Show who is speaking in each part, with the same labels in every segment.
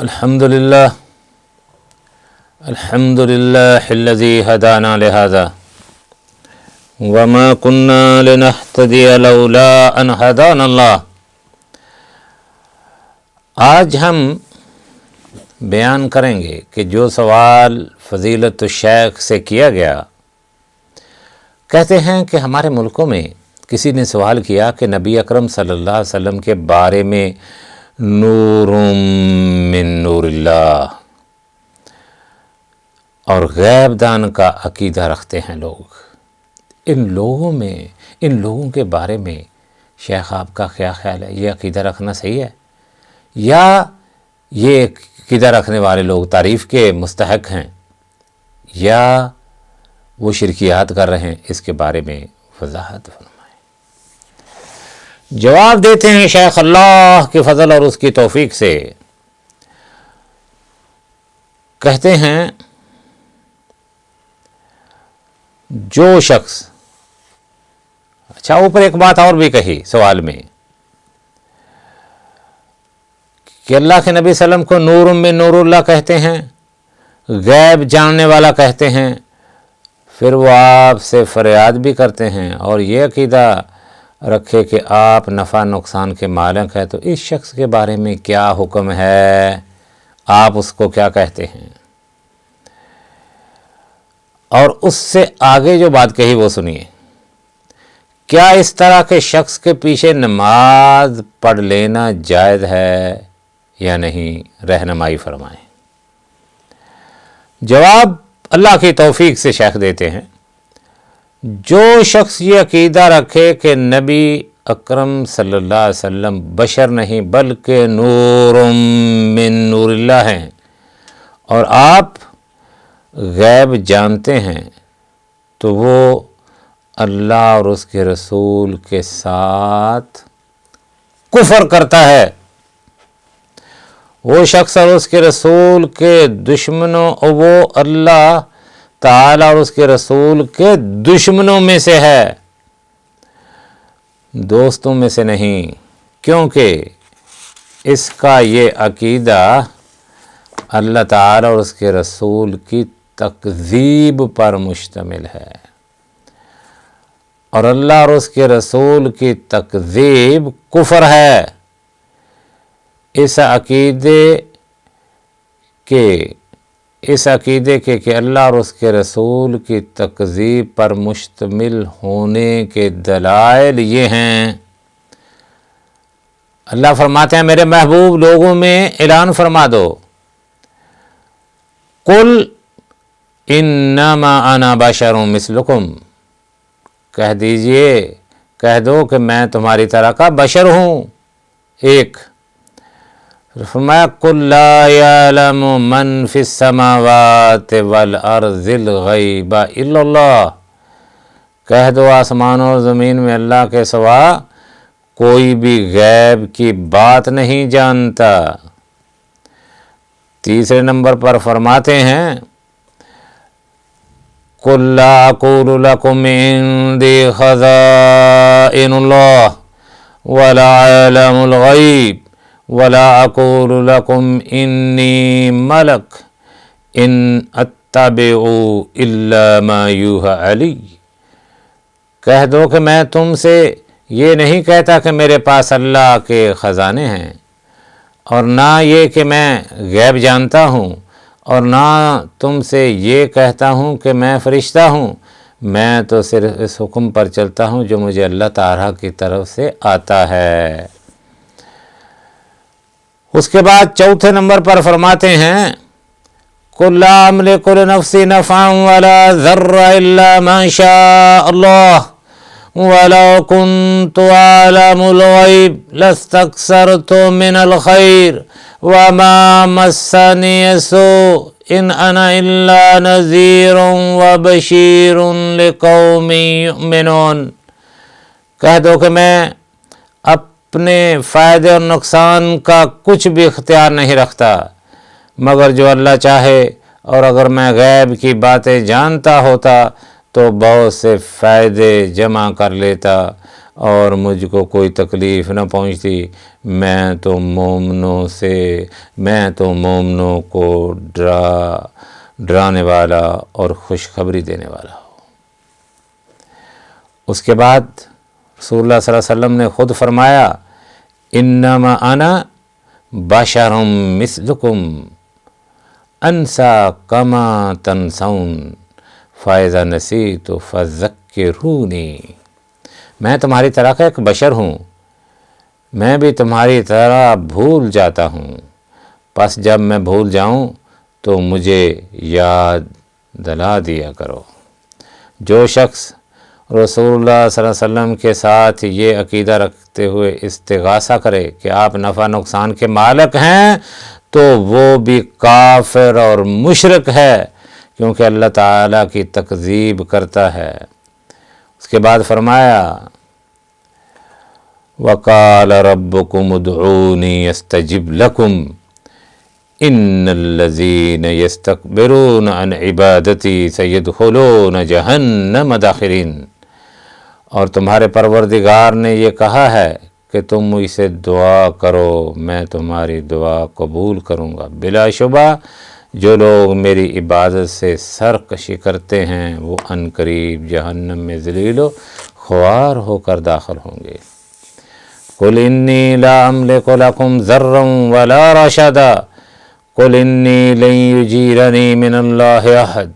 Speaker 1: الحمدللہ الذی ہدانا لہذا وما كنا لنہتدی لولا ان ہدانا اللہ۔ آج ہم بیان کریں گے کہ جو سوال فضیلت الشیخ سے کیا گیا، کہتے ہیں کہ ہمارے ملکوں میں کسی نے سوال کیا کہ نبی اکرم صلی اللہ علیہ وسلم کے بارے میں نور من نور اللہ اور غیب دان کا عقیدہ رکھتے ہیں لوگ۔ ان لوگوں کے بارے میں شیخ آپ کا کیا خیال ہے؟ یہ عقیدہ رکھنا صحیح ہے یا یہ عقیدہ رکھنے والے لوگ تعریف کے مستحق ہیں یا وہ شرکیات کر رہے ہیں؟ اس کے بارے میں وضاحت فرمائیں۔ جواب دیتے ہیں شیخ اللہ کے فضل اور اس کی توفیق سے، کہتے ہیں جو شخص، اچھا اوپر ایک بات اور بھی کہی سوال میں کہ اللہ کے نبی صلی اللہ علیہ وسلم کو نور من نور اللہ کہتے ہیں، غیب جاننے والا کہتے ہیں، پھر وہ آپ سے فریاد بھی کرتے ہیں اور یہ عقیدہ رکھے کہ آپ نفع نقصان کے مالک ہیں، تو اس شخص کے بارے میں کیا حکم ہے؟ آپ اس کو کیا کہتے ہیں؟ اور اس سے آگے جو بات کہی وہ سنیے۔ کیا اس طرح کے شخص کے پیچھے نماز پڑھ لینا جائز ہے یا نہیں؟ رہنمائی فرمائیں۔ جواب اللہ کی توفیق سے شیخ دیتے ہیں، جو شخص یہ عقیدہ رکھے کہ نبی اکرم صلی اللہ علیہ وسلم بشر نہیں بلکہ نور من نور اللہ ہیں اور آپ غیب جانتے ہیں، تو وہ اللہ اور اس کے رسول کے ساتھ کفر کرتا ہے۔ وہ شخص اور اس کے رسول کے دشمنوں، وہ اللہ تعالیٰ اور اس کے رسول کے دشمنوں میں سے ہے، دوستوں میں سے نہیں، کیونکہ اس کا یہ عقیدہ اللہ تعالیٰ اور اس کے رسول کی تکذیب پر مشتمل ہے، اور اللہ اور اس کے رسول کی تکذیب کفر ہے۔ اس عقیدے کے کہ اللہ اور اس کے رسول کی تکذیب پر مشتمل ہونے کے دلائل یہ ہیں۔ اللہ فرماتے ہیں میرے محبوب لوگوں میں اعلان فرما دو، قل انما انا بشر مثلکم، کہہ دیجئے، کہہ دو کہ میں تمہاری طرح کا بشر ہوں ایک۔ فرمایا قل لا یعلم من فی السماوات والارض الغیب الا اللہ، کہہ دو آسمان اور زمین میں اللہ کے سوا کوئی بھی غیب کی بات نہیں جانتا۔ تیسرے نمبر پر فرماتے ہیں قل لا اقول لکم عندی خزائن اللہ ولا اعلم الغیب ولا اقول لکم انی ملک ان اتبع الا ما یوحی الی، کہہ دو کہ میں تم سے یہ نہیں کہتا کہ میرے پاس اللہ کے خزانے ہیں، اور نہ یہ کہ میں غیب جانتا ہوں، اور نہ تم سے یہ کہتا ہوں کہ میں فرشتہ ہوں، میں تو صرف اس حکم پر چلتا ہوں جو مجھے اللہ تعالیٰ کی طرف سے آتا ہے۔ اس کے بعد چوتھے نمبر پر فرماتے ہیں قل لا املک لنفسی نفعا ولا ضرا الا ما شاء اللہ ولو كنت اعلم الغیب لاستکثرت من الخیر وما مسنی السوء ان انا الا نذیر وبشیر لقوم یؤمنون، کہہ دو کہ میں اپنے فائدے اور نقصان کا کچھ بھی اختیار نہیں رکھتا مگر جو اللہ چاہے، اور اگر میں غیب کی باتیں جانتا ہوتا تو بہت سے فائدے جمع کر لیتا اور مجھ کو کوئی تکلیف نہ پہنچتی، میں تو مومنوں کو ڈرانے والا اور خوشخبری دینے والا ہوں۔ اس کے بعد رسول اللہ صلی اللہ علیہ وسلم نے خود فرمایا انما انا بشر مثلکم انسا کما تنسون فاذا نسیت فذکرونی، میں تمہاری طرح کا ایک بشر ہوں، میں بھی تمہاری طرح بھول جاتا ہوں، پس جب میں بھول جاؤں تو مجھے یاد دلا دیا کرو۔ جو شخص رسول اللہ صلی اللہ علیہ وسلم کے ساتھ یہ عقیدہ رکھتے ہوئے استغاثہ کرے کہ آپ نفع نقصان کے مالک ہیں تو وہ بھی کافر اور مشرک ہے، کیونکہ اللہ تعالیٰ کی تکذیب کرتا ہے۔ اس کے بعد فرمایا وَقَالَ رَبُّكُمُ ادْعُونِي اسْتَجِبْ لَكُمْ ان الذین یستکبرون عن عبادتی سیدخلون جہنم داخرین، اور تمہارے پروردگار نے یہ کہا ہے کہ تم مجھ سے دعا کرو، میں تمہاری دعا قبول کروں گا، بلا شبہ جو لوگ میری عبادت سے سرکشی کرتے ہیں وہ عنقریب جہنم میں ذلیل و خوار ہو کر داخل ہوں گے۔ قل انی لا املک لکم ضرا ولا رشدا قل انی لن یجیرنی من اللہ احد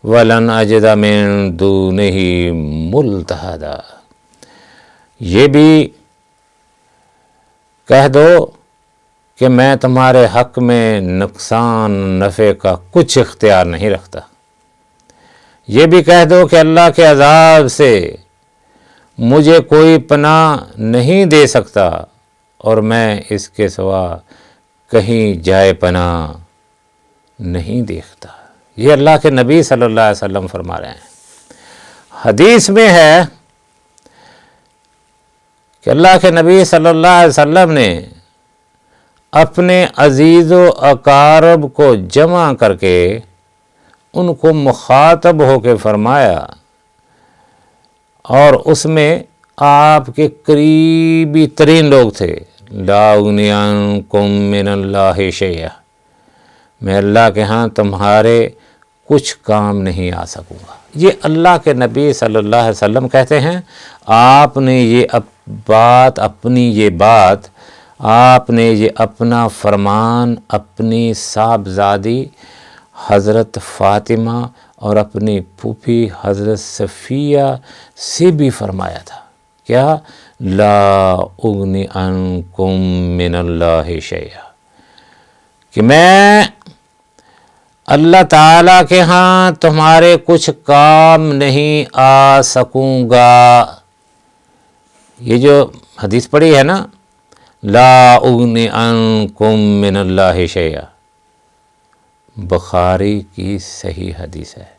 Speaker 1: ولن اجد من دونہ ملتحدا، یہ بھی کہہ دو کہ میں تمہارے حق میں نقصان نفع کا کچھ اختیار نہیں رکھتا، یہ بھی کہہ دو کہ اللہ کے عذاب سے مجھے کوئی پناہ نہیں دے سکتا اور میں اس کے سوا کہیں جائے پناہ نہیں دیکھتا۔ یہ اللہ کے نبی صلی اللہ علیہ وسلم فرما رہے ہیں۔ حدیث میں ہے کہ اللہ کے نبی صلی اللہ علیہ وسلم نے اپنے عزیز و اقارب کو جمع کر کے ان کو مخاطب ہو کے فرمایا، اور اس میں آپ کے قریبی ترین لوگ تھے، لا اغنی عنکم من اللہ شیئا، میں اللہ کے ہاں تمہارے کچھ کام نہیں آ سکوں گا۔ یہ اللہ کے نبی صلی اللہ علیہ وسلم کہتے ہیں۔ آپ نے یہ بات آپ نے یہ اپنا فرمان اپنی صاحبزادی حضرت فاطمہ اور اپنی پھوپھی حضرت صفیہ سے بھی فرمایا تھا، کیا لا اغنی عنکم من اللہ شیئا، کہ میں اللہ تعالیٰ کے ہاں تمہارے کچھ کام نہیں آ سکوں گا۔ یہ جو حدیث پڑھی ہے نا، لا اغنی عنکم من اللہ شیئا، بخاری کی صحیح حدیث ہے،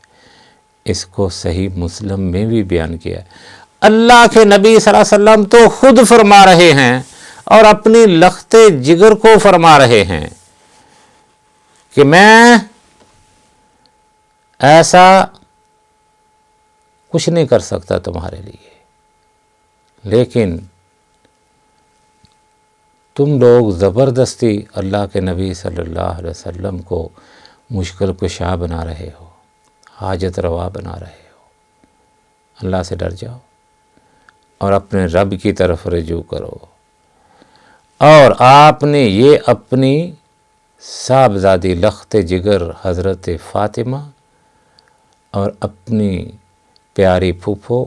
Speaker 1: اس کو صحیح مسلم میں بھی بیان کیا ہے۔ اللہ کے نبی صلی اللہ علیہ وسلم تو خود فرما رہے ہیں اور اپنی لخت جگر کو فرما رہے ہیں کہ میں ایسا کچھ نہیں کر سکتا تمہارے لیے، لیکن تم لوگ زبردستی اللہ کے نبی صلی اللہ علیہ وسلم کو مشکل کشا بنا رہے ہو، حاجت روا بنا رہے ہو۔ اللہ سے ڈر جاؤ اور اپنے رب کی طرف رجوع کرو۔ اور آپ نے یہ اپنی صاحبزادی لخت جگر حضرت فاطمہ اور اپنی پیاری پھوپھو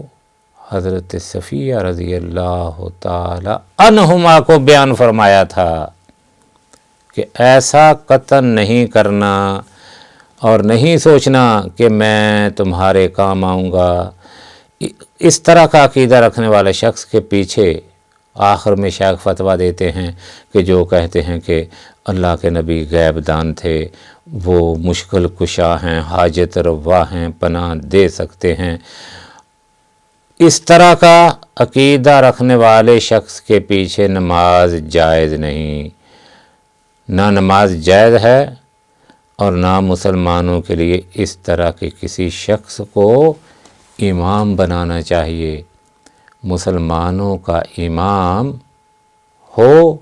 Speaker 1: حضرت صفیہ رضی اللہ تعالی عنہما کو بیان فرمایا تھا کہ ایسا قطعاً نہیں کرنا اور نہیں سوچنا کہ میں تمہارے کام آؤں گا۔ اس طرح کا عقیدہ رکھنے والے شخص کے پیچھے آخر میں شیخ فتویٰ دیتے ہیں کہ جو کہتے ہیں کہ اللہ کے نبی غیب دان تھے، وہ مشکل کشا ہیں، حاجت روا ہیں، پناہ دے سکتے ہیں، اس طرح کا عقیدہ رکھنے والے شخص کے پیچھے نماز جائز نہیں، نہ نماز جائز ہے اور نہ مسلمانوں کے لیے اس طرح کے کسی شخص کو امام بنانا چاہیے۔ مسلمانوں کا امام ہو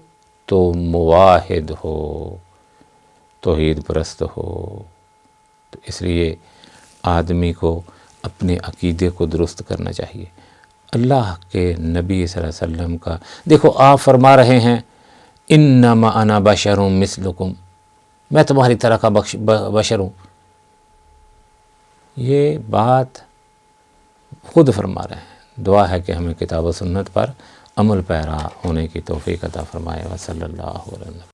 Speaker 1: تو مواحد ہو، توحید پرست ہو۔ تو اس لیے آدمی کو اپنے عقیدے کو درست کرنا چاہیے۔ اللہ کے نبی صلی اللہ علیہ وسلم کا دیکھو، آپ فرما رہے ہیں انما انا بشر مثلکم، میں تمہاری طرح کا بشر ہوں۔ یہ بات خود فرما رہے ہیں۔ دعا ہے کہ ہمیں کتاب و سنت پر عمل پیرا ہونے کی توفیق عطا فرمائے۔ وصلی اللہ علیہ وسلم۔